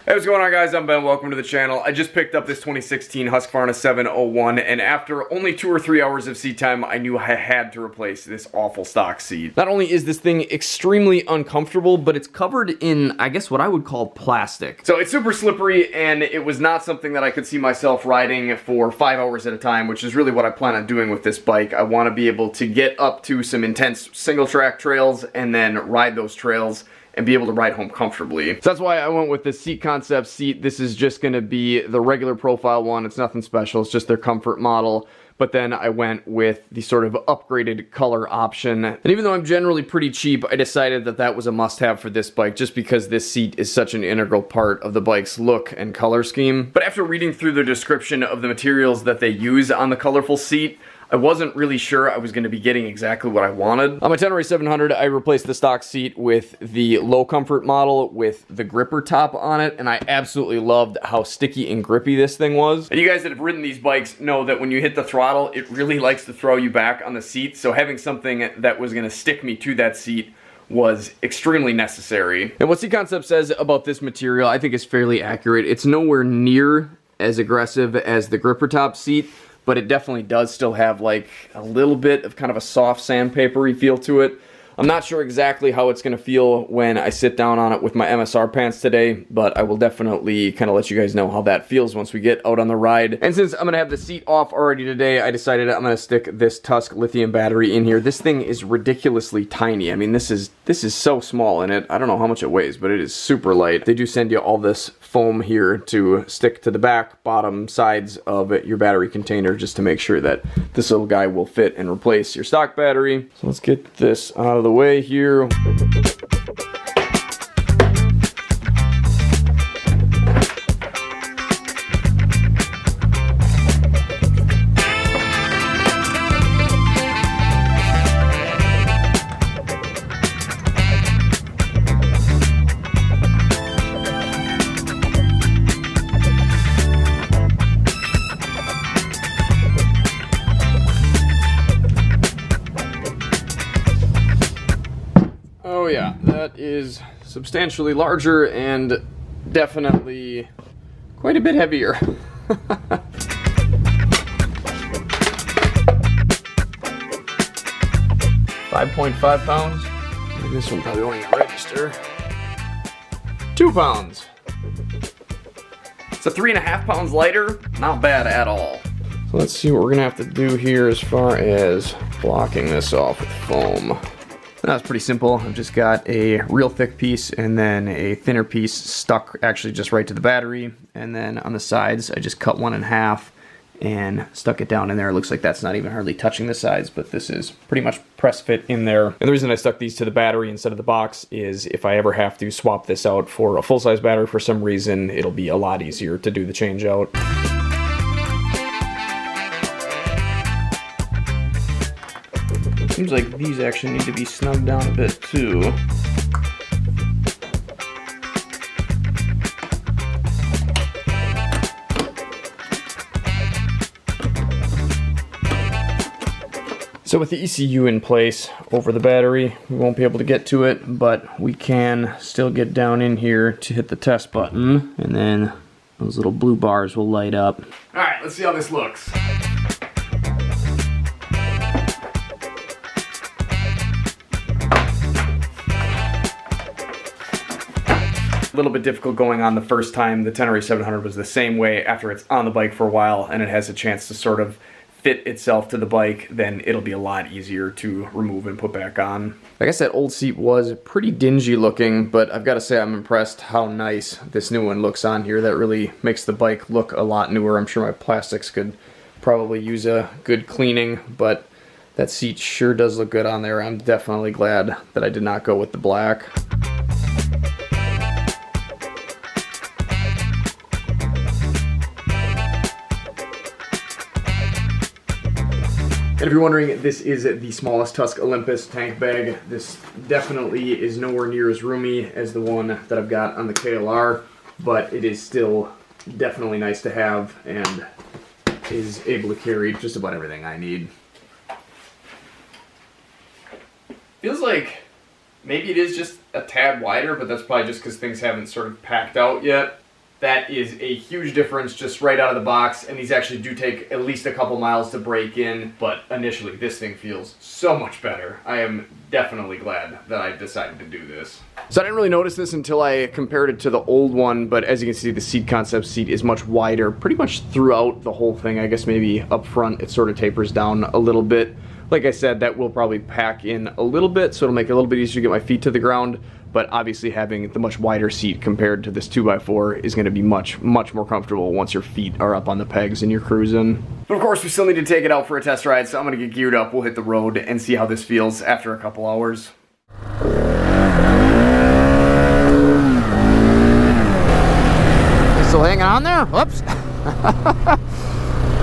Hey, what's going on, guys? I'm Ben. Welcome to the channel. I just picked up this 2016 Husqvarna 701, and after only 2 or 3 hours of seat time, I knew I had to replace this awful stock seat. Not only is this thing extremely uncomfortable, but it's covered in, I guess, what I would call plastic. So it's super slippery, and it was not something that I could see myself riding for 5 hours at a time, which is really what I plan on doing with this bike. I want to be able to get up to some intense single-track trails and then ride those trails and be able to ride home comfortably. So that's why I went with the Seat Concept seat. This is just going to be the regular profile one. It's nothing special. It's just their comfort model. But then I went with the sort of upgraded color option. And even though I'm generally pretty cheap, I decided that that was a must-have for this bike just because this seat is such an integral part of the bike's look and color scheme. But after reading through the description of the materials that they use on the colorful seat, I wasn't really sure I was going to be getting exactly what I wanted. On my Tenere 700, I replaced the stock seat with the low comfort model with the gripper top on it, and I absolutely loved how sticky and grippy this thing was. And you guys that have ridden these bikes know that when you hit the throttle, it really likes to throw you back on the seat, so having something that was going to stick me to that seat was extremely necessary. And what Seat Concept says about this material, I think is fairly accurate. It's nowhere near as aggressive as the gripper top seat, but it definitely does still have like a little bit of kind of a soft sandpapery feel to it. I'm not sure exactly how it's going to feel when I sit down on it with my MSR pants today, but I will definitely kind of let you guys know how that feels once we get out on the ride. And since I'm going to have the seat off already today, I decided I'm going to stick this Tusk lithium battery in here. This thing is ridiculously tiny. I mean, this is so small in it. I don't know how much it weighs, but it is super light. They do send you all this foam here to stick to the back, bottom, sides of your battery container just to make sure that this little guy will fit and replace your stock battery. So let's get this out of the way here. Oh yeah, that is substantially larger and definitely quite a bit heavier. 5.5 pounds. This one probably won't even register. 2 pounds. So 3.5 pounds lighter, not bad at all. So let's see what we're gonna have to do here as far as blocking this off with foam. That's pretty simple. I've just got a real thick piece and then a thinner piece stuck actually just right to the battery. And then on the sides, I just cut one in half and stuck it down in there. It looks like that's not even hardly touching the sides, but this is pretty much press fit in there. And the reason I stuck these to the battery instead of the box is if I ever have to swap this out for a full-size battery for some reason, it'll be a lot easier to do the change out. Seems like these actually need to be snugged down a bit too. So with the ECU in place over the battery, we won't be able to get to it, but we can still get down in here to hit the test button, and then those little blue bars will light up. All right, let's see how this looks. A little bit difficult going on the first time. The Tenere 700 was the same way. After it's on the bike for a while and it has a chance to sort of fit itself to the bike, then it'll be a lot easier to remove and put back on. I guess that old seat was pretty dingy looking, but I've got to say I'm impressed how nice this new one looks on here. That really makes the bike look a lot newer. I'm sure my plastics could probably use a good cleaning, but that seat sure does look good on there. I'm definitely glad that I did not go with the black. And if you're wondering, this is the smallest Tusk Olympus tank bag. This definitely is nowhere near as roomy as the one that I've got on the KLR, but it is still definitely nice to have and is able to carry just about everything I need. Feels like maybe it is just a tad wider, but that's probably just because things haven't sort of packed out yet. That is a huge difference just right out of the box, and these actually do take at least a couple miles to break in, but initially this thing feels so much better. I am definitely glad that I decided to do this. So I didn't really notice this until I compared it to the old one, but as you can see, the seat concept seat is much wider pretty much throughout the whole thing. I guess maybe up front it sort of tapers down a little bit. Like I said, that will probably pack in a little bit, so it'll make it a little bit easier to get my feet to the ground. But obviously having the much wider seat compared to this 2x4 is going to be much more comfortable once your feet are up on the pegs and you're cruising. But of course we still need to take it out for a test ride, so I'm going to get geared up, we'll hit the road and see how this feels after a couple hours. Still hanging on there? Whoops.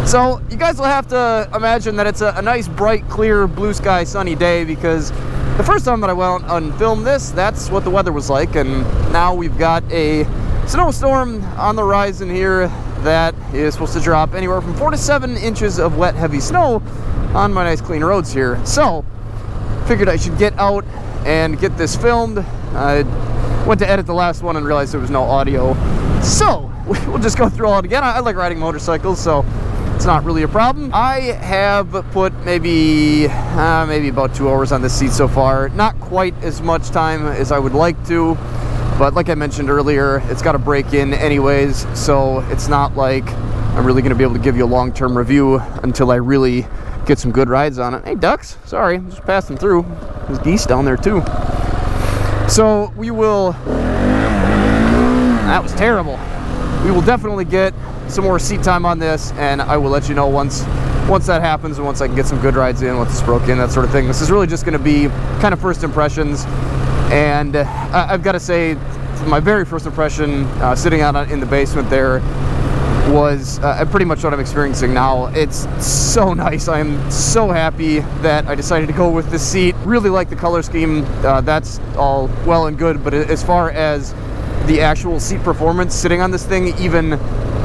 So you guys will have to imagine that it's a nice, bright, clear, blue sky, sunny day, because the first time that I went out and filmed this, that's what the weather was like, and now we've got a snowstorm on the horizon here that is supposed to drop anywhere from 4 to 7 inches of wet, heavy snow on my nice, clean roads here. So, figured I should get out and get this filmed. I went to edit the last one and realized there was no audio. So, we'll just go through all it again. I like riding motorcycles, so it's not really a problem. I have put maybe about 2 hours on this seat so far. Not quite as much time as I would like to, but like I mentioned earlier, it's got to break in anyways, so it's not like I'm really going to be able to give you a long-term review until I really get some good rides on it. Hey, ducks, sorry, I'm just passing through. There's geese down there too. So we will, that was terrible. We will definitely get some more seat time on this, and I will let you know once that happens and once I can get some good rides in, once it's broke in, that sort of thing. This is really just going to be kind of first impressions, and I've got to say, my very first impression sitting out in the basement there was pretty much what I'm experiencing now. It's so nice. I am so happy that I decided to go with this seat. Really like the color scheme. That's all well and good, but as far as the actual seat performance sitting on this thing, even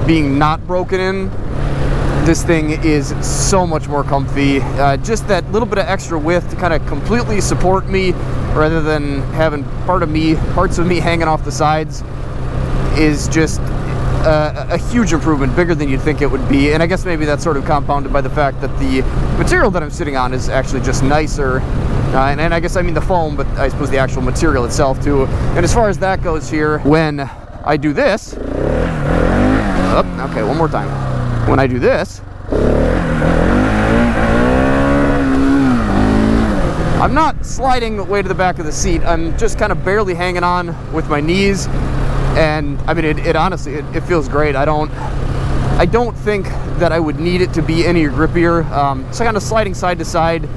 being not broken in, this thing is so much more comfy. Just that little bit of extra width to kind of completely support me rather than having parts of me hanging off the sides is just a huge improvement, bigger than you'd think it would be. And I guess maybe that's sort of compounded by the fact that the material that I'm sitting on is actually just nicer. And I guess I mean the foam, but I suppose the actual material itself too. And as far as that goes here, when I do this, okay, one more time. When I do this, I'm not sliding way to the back of the seat. I'm just kind of barely hanging on with my knees. And I mean, it honestly, it feels great. I don't think that I would need it to be any grippier. So kind of sliding side to side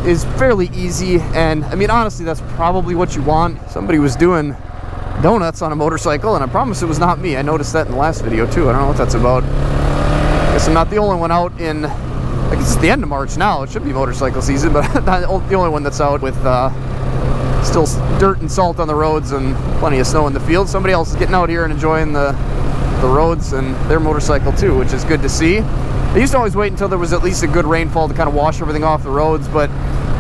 is fairly easy. And I mean, honestly, that's probably what you want. Somebody was doing donuts on a motorcycle, and I promise it was not me. I noticed that in the last video too. I don't know what that's about. I guess I'm not the only one out in, I guess it's the end of March now. It should be motorcycle season, but not the only one that's out with still dirt and salt on the roads and plenty of snow in the field. Somebody else is getting out here and enjoying the roads and their motorcycle too, which is good to see. I used to always wait until there was at least a good rainfall to kind of wash everything off the roads, but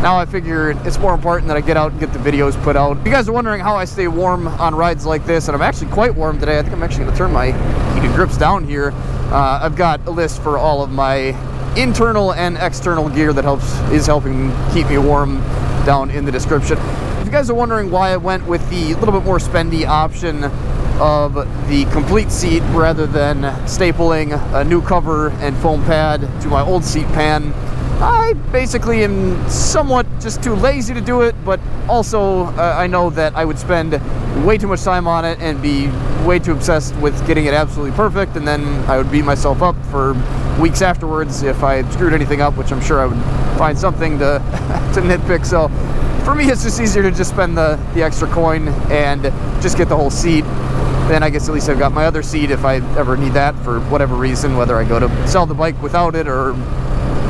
now I figure it's more important that I get out and get the videos put out. If you guys are wondering how I stay warm on rides like this, and I'm actually quite warm today. I think I'm actually going to turn my heated grips down here. I've got a list for all of my internal and external gear that is helping keep me warm down in the description. If you guys are wondering why I went with the little bit more spendy option of the complete seat rather than stapling a new cover and foam pad to my old seat pan, I basically am somewhat just too lazy to do it, but also I know that I would spend way too much time on it and be way too obsessed with getting it absolutely perfect, and then I would beat myself up for weeks afterwards if I screwed anything up, which I'm sure I would find something to to nitpick. So for me, it's just easier to just spend the extra coin and just get the whole seat. Then I guess at least I've got my other seat if I ever need that for whatever reason, whether I go to sell the bike without it or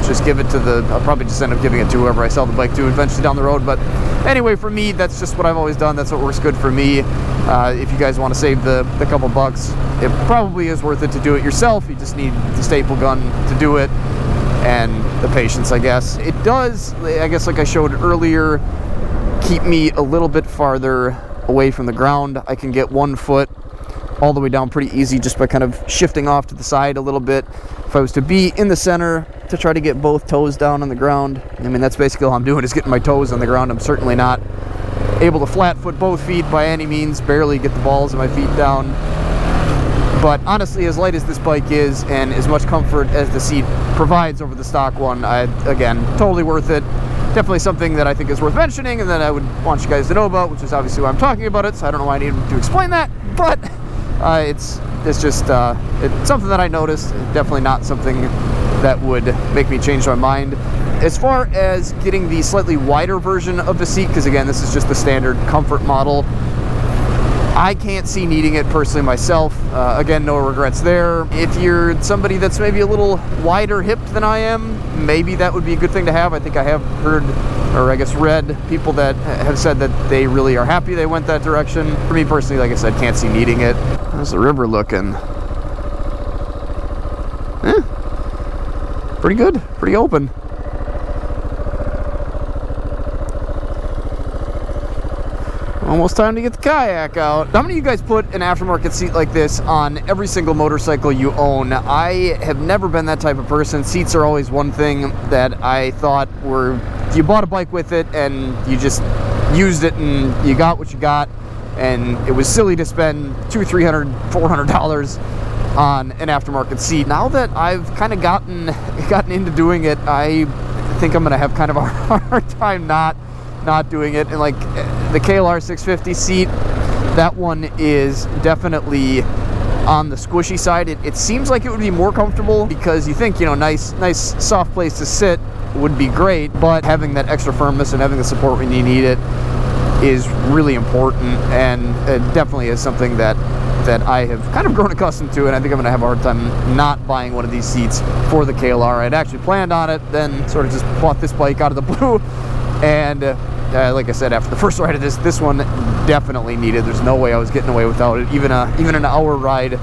just give it to I'll probably just end up giving it to whoever I sell the bike to eventually down the road. But anyway, for me, that's just what I've always done. That's what works good for me. If you guys want to save the couple bucks, it probably is worth it to do it yourself. You just need the staple gun to do it and the patience, I guess. It does, I guess like I showed earlier, keep me a little bit farther away from the ground. I can get 1 foot all the way down pretty easy just by kind of shifting off to the side a little bit. If I was to be in the center to try to get both toes down on the ground, I mean, that's basically all I'm doing is getting my toes on the ground. I'm certainly not able to flat foot both feet by any means, barely get the balls of my feet down. But honestly, as light as this bike is and as much comfort as the seat provides over the stock one, again, totally worth it. Definitely something that I think is worth mentioning and that I would want you guys to know about, which is obviously why I'm talking about it, so I don't know why I need to explain that, but it's just it's something that I noticed. Definitely not something that would make me change my mind. As far as getting the slightly wider version of the seat, because again, this is just the standard comfort model, I can't see needing it personally myself. Again, no regrets there. If you're somebody that's maybe a little wider hipped than I am, maybe that would be a good thing to have. I think I have heard, or I guess read, people that have said that they really are happy they went that direction. For me personally, like I said, can't see needing it. How's the river looking? Pretty good, pretty open. Almost time to get the kayak out. How many of you guys put an aftermarket seat like this on every single motorcycle you own? I have never been that type of person. Seats are always one thing that I thought were, you bought a bike with it and you just used it and you got what you got, and it was silly to spend $200, $300, $400 on an aftermarket seat. Now that I've kind of gotten into doing it, I think I'm gonna have kind of a hard time not doing it. And like the KLR 650 seat, that one is definitely on the squishy side. It seems like it would be more comfortable because you think, you know, nice soft place to sit would be great, but having that extra firmness and having the support when you need it is really important, and it definitely is something that I have kind of grown accustomed to, and I think I'm going to have a hard time not buying one of these seats for the KLR. I'd actually planned on it, then sort of just bought this bike out of the blue, and like I said, after the first ride of this one definitely needed. There's no way I was getting away without it. Even an hour ride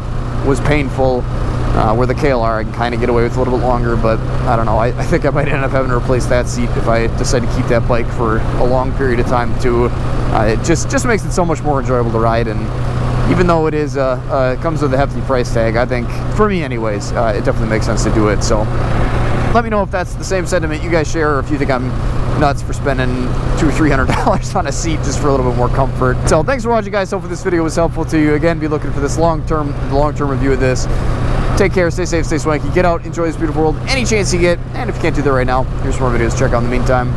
was painful, where the KLR I can kind of get away with a little bit longer, but I don't know. I think I might end up having to replace that seat if I decide to keep that bike for a long period of time too. It just makes it so much more enjoyable to ride, and even though it is comes with a hefty price tag, I think, for me anyways, it definitely makes sense to do it. So let me know if that's the same sentiment you guys share, or if you think I'm nuts for spending $200 or $300 on a seat just for a little bit more comfort. So thanks for watching, guys. Hopefully this video was helpful to you. Again, be looking for this long-term review of this. Take care, stay safe, stay swanky, get out, enjoy this beautiful world any chance you get, and if you can't do that right now, here's more videos to check out in the meantime.